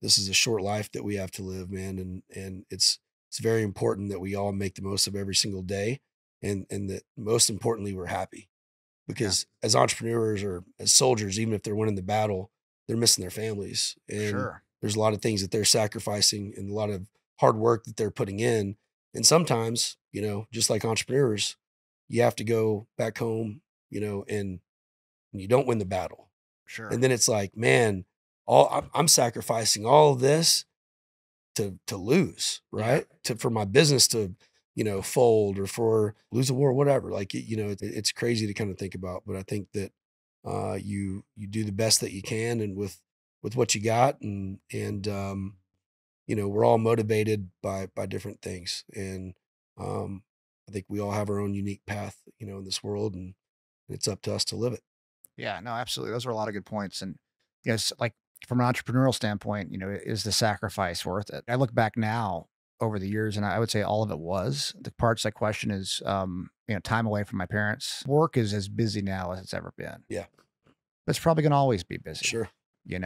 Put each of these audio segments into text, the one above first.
this is a short life that we have to live, man. And it's very important that we all make the most of every single day. And that most importantly, we're happy Yeah, because as entrepreneurs or as soldiers, even if they're winning the battle, they're missing their families. And sure. there's a lot of things that they're sacrificing and a lot of hard work that they're putting in. And sometimes, just like entrepreneurs, you have to go back home, and you don't win the battle. Sure. And then it's like, man, I'm sacrificing all of this to lose, Yeah. right? For my business to, fold or for lose a war, whatever. Like, it's crazy to kind of think about, but I think that you do the best that you can and with what you got and we're all motivated by different things. And um I think we all have our own unique path, in this world and it's up to us to live it. Yeah, no, absolutely. Those are a lot of good points. And yes, like from an entrepreneurial standpoint, is the sacrifice worth it? I look back now over the years and I would say all of it was. The parts I question is time away from my parents. Work is as busy now as it's ever been. Yeah, But it's probably gonna always be busy. sure.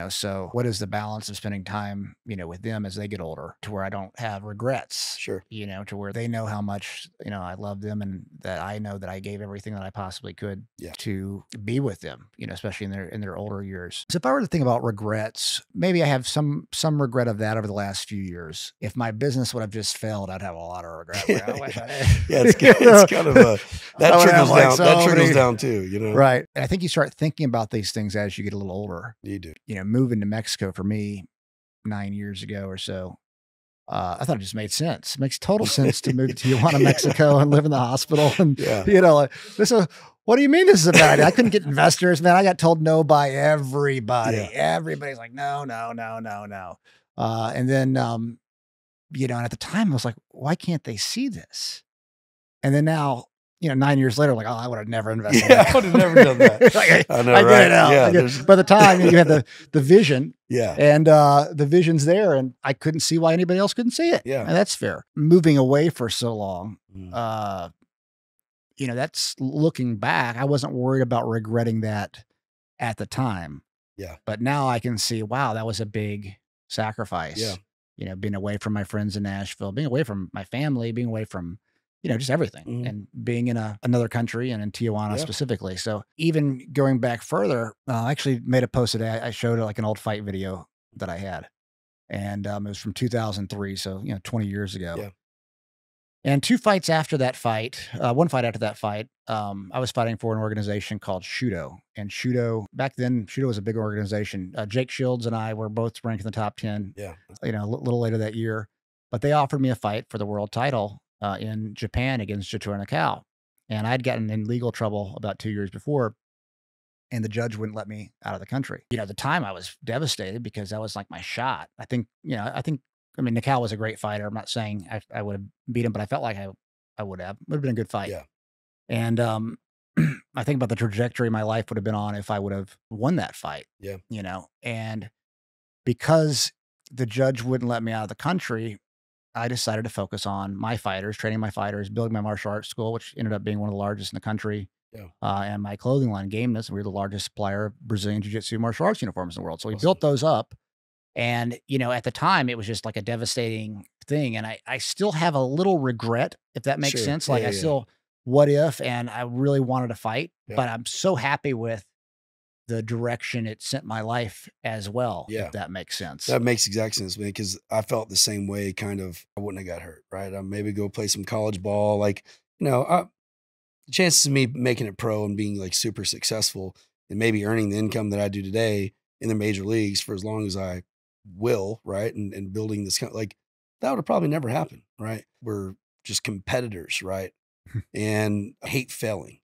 So what is the balance of spending time, with them as they get older to where I don't have regrets, Sure. to where they know how much, I love them and that I know that I gave everything that I possibly could Yeah. to be with them, especially in their older years. So if I were to think about regrets, maybe I have some regret of that over the last few years. If my business would have just failed, I'd have a lot of regret. Like, I wish I did. Yeah, it's kind of a that I would have trickles like down. so That trickles many down too. right. And I think you start thinking about these things as you get a little older. You do. Moving to Mexico for me 9 years ago or so, I thought it just made sense. It makes total sense to move to Tijuana, Mexico and live in the hospital. And, Yeah. like this is, what do you mean this is a bad idea? I couldn't get investors, man. I got told no by everybody. Yeah. Everybody's like, no, no, no, no, no. And then, and at the time I was like, why can't they see this? And then now, 9 years later, like, oh, I would have never invested. Yeah, I would have never done that. Like, I know, I get right? it now. Yeah, I get it. By the time you had the vision, Yeah. and the vision's there, and I couldn't see why anybody else couldn't see it. Yeah. And that's fair. Moving away for so long, Mm. that's looking back. I wasn't worried about regretting that at the time. Yeah. But now I can see, wow, that was a big sacrifice. Yeah. Being away from my friends in Nashville, being away from my family, being away from just everything, Mhm. and being in another country and in Tijuana Yeah. specifically. So even going back further, I actually made a post today. I showed like an old fight video that I had, and it was from 2003, so 20 years ago. Yeah. And two fights after that fight, one fight after that fight, I was fighting for an organization called Shudo. And Shudo, back then, Shudo was a big organization. Jake Shields and I were both ranked in the top 10, Yeah. a little later that year. But they offered me a fight for the world title in Japan against Satoru Nakao. And I'd gotten in legal trouble about 2 years before, and the judge wouldn't let me out of the country. At the time I was devastated because that was like my shot. I mean, Nakao was a great fighter. I'm not saying I would have beat him, but I felt like I would have. It would have been a good fight. Yeah. And I think about the trajectory my life would have been on if I would have won that fight. Yeah. And because the judge wouldn't let me out of the country, I decided to focus on my fighters, training my fighters, building my martial arts school, which ended up being one of the largest in the country. Yeah. And my clothing line, Gameness, we were the largest supplier of Brazilian Jiu-Jitsu martial arts uniforms in the world. So we Awesome. built those up. And, at the time it was just like a devastating thing. And I still have a little regret, if that makes Sure. sense. Yeah, Like yeah, I yeah. still, what if, and I really wanted to fight, Yeah. but I'm so happy with the direction it sent my life as well. Yeah. If that makes sense. That makes exact sense, man, because I felt the same way, kind of. I wouldn't have got hurt, right? I maybe go play some college ball. Like, the chances of me making it pro and being like super successful and maybe earning the income that I do today in the major leagues for as long as I will, right? And building this like that would have probably never happened, right? We're just competitors, right? And I hate failing.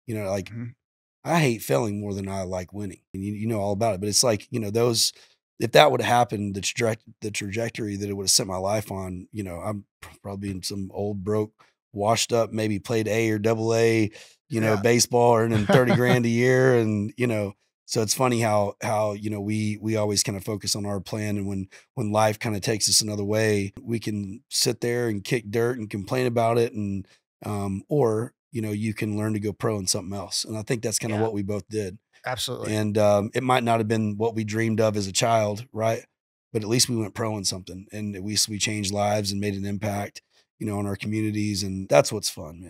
Like Mhm. I hate failing more than I like winning. And you know all about it. But it's like, those if that would have happened, the trajectory that it would have set my life on, I'm probably in some old broke, washed up, maybe played A or double A, Yeah. baseball earning 30 grand a year. And, so it's funny how, we always kind of focus on our plan. And when life kind of takes us another way, we can sit there and kick dirt and complain about it. And, or, you can learn to go pro in something else. And I think that's kind of Yeah. what we both did. Absolutely. And it might not have been what we dreamed of as a child, right? but at least we went pro in something, and at least we changed lives and made an impact, on our communities, and that's what's fun, man.